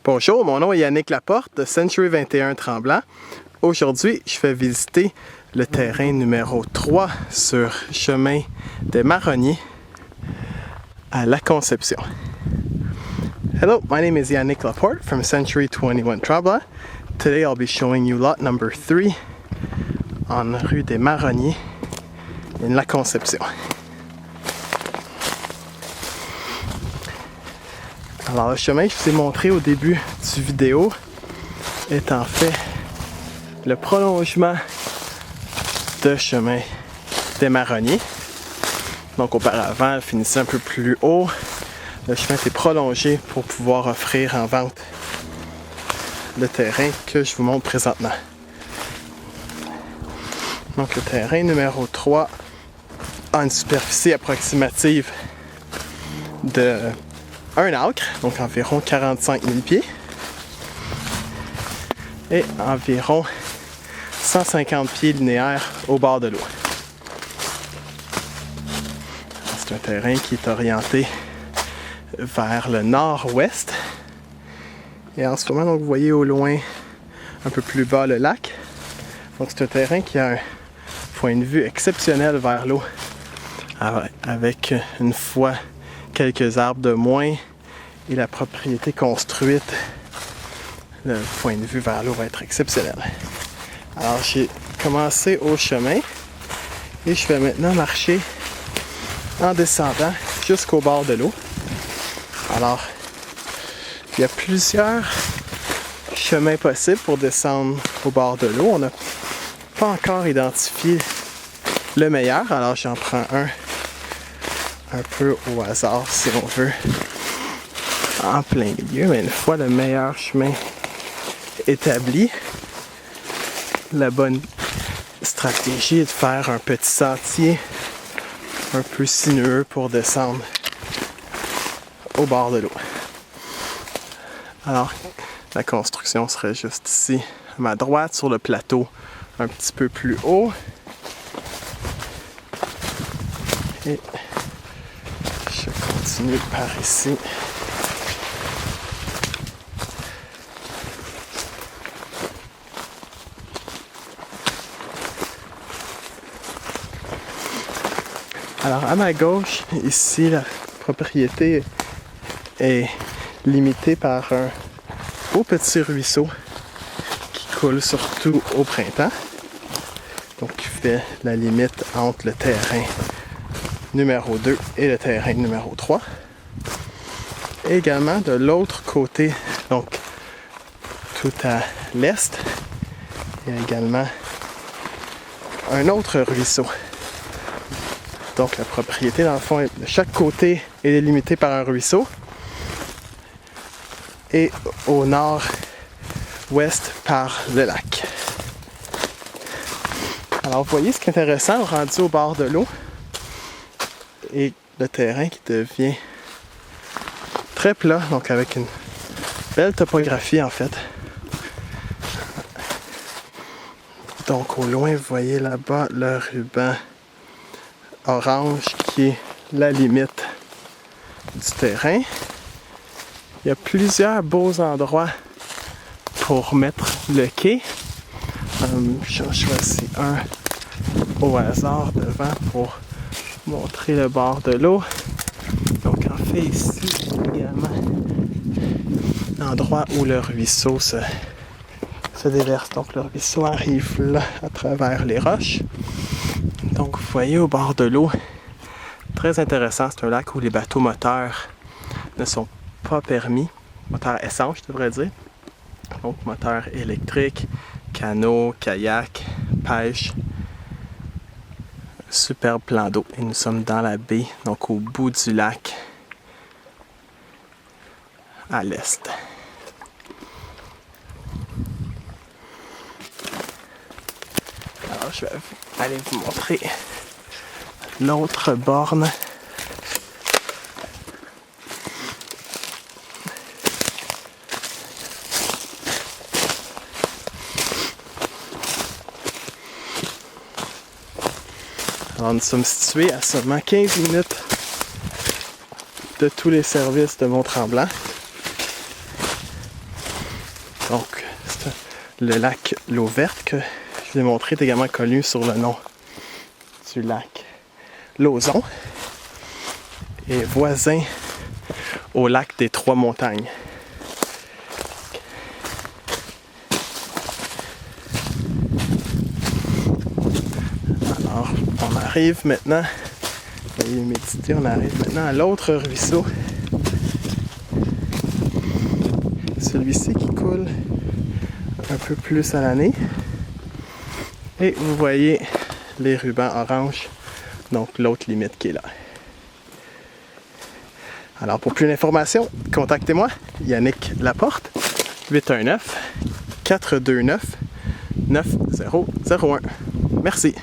Bonjour, mon nom est Yannick Laporte de Century 21 Tremblant. Aujourd'hui, je fais visiter le terrain numéro 3 sur chemin des Marronniers à La Conception. Hello, my name is Yannick Laporte from Century 21 Tremblant. Today I'll be showing you lot number 3 en rue des Marronniers in La Conception. Alors le chemin que je vous ai montré au début du vidéo est en fait le prolongement de chemin des Marronniers. Donc auparavant, elle finissait un peu plus haut. Le chemin était prolongé pour pouvoir offrir en vente le terrain que je vous montre présentement. Donc le terrain numéro 3 a une superficie approximative de 1 acre, donc environ 45 000 pieds, et environ 150 pieds linéaires au bord de l'eau. C'est un terrain qui est orienté vers le nord-ouest. Et en ce moment, donc, vous voyez au loin, un peu plus bas, le lac. Donc c'est un terrain qui a un point de vue exceptionnel vers l'eau, avec une fois quelques arbres de moins et la propriété construite, le point de vue vers l'eau va être exceptionnel. Alors j'ai commencé au chemin et je vais maintenant marcher en descendant jusqu'au bord de l'eau. Alors il y a plusieurs chemins possibles pour descendre au bord de l'eau. On n'a pas encore identifié le meilleur, alors j'en prends un peu au hasard si on veut, en plein milieu. Mais une fois le meilleur chemin établi, la bonne stratégie est de faire un petit sentier un peu sinueux pour descendre au bord de l'eau. Alors la construction serait juste ici à ma droite, sur le plateau un petit peu plus haut. Et je continue par ici. Alors à ma gauche, ici, la propriété est limitée par un beau petit ruisseau qui coule surtout au printemps. Donc qui fait la limite entre le terrain numéro 2 et le terrain numéro 3. Et également de l'autre côté, donc tout à l'est, il y a également un autre ruisseau. Donc la propriété, dans le fond, de chaque côté est délimitée par un ruisseau. Et au nord-ouest par le lac. Alors vous voyez, ce qui est intéressant, rendu au bord de l'eau, et le terrain qui devient très plat, donc avec une belle topographie en fait. Donc au loin, vous voyez là-bas le ruban orange qui est la limite du terrain. Il y a plusieurs beaux endroits pour mettre le quai. J'en choisis un au hasard devant pour montrer le bord de l'eau. Donc en fait ici également l'endroit où le ruisseau se déverse. Donc le ruisseau arrive là à travers les roches. Donc vous voyez au bord de l'eau, très intéressant, c'est un lac où les bateaux moteurs ne sont pas permis, moteur essence je devrais dire. Donc moteur électrique, canot, kayak, pêche. Superbe plan d'eau. Et nous sommes dans la baie, donc au bout du lac, à l'est. Alors je vais aller vous montrer l'autre borne. Alors nous sommes situés à seulement 15 minutes de tous les services de Mont-Tremblant. Donc, le lac L'eau verte que je vous ai montré est également connu sur le nom du lac Lauzon et voisin au lac des Trois-Montagnes. Alors, on arrive maintenant, veuillez méditer, on arrive maintenant à l'autre ruisseau. Celui-ci qui coule un peu plus à l'année. Et vous voyez les rubans orange, donc l'autre limite qui est là. Alors pour plus d'informations, contactez-moi, Yannick Laporte, 819-429-9001. Merci.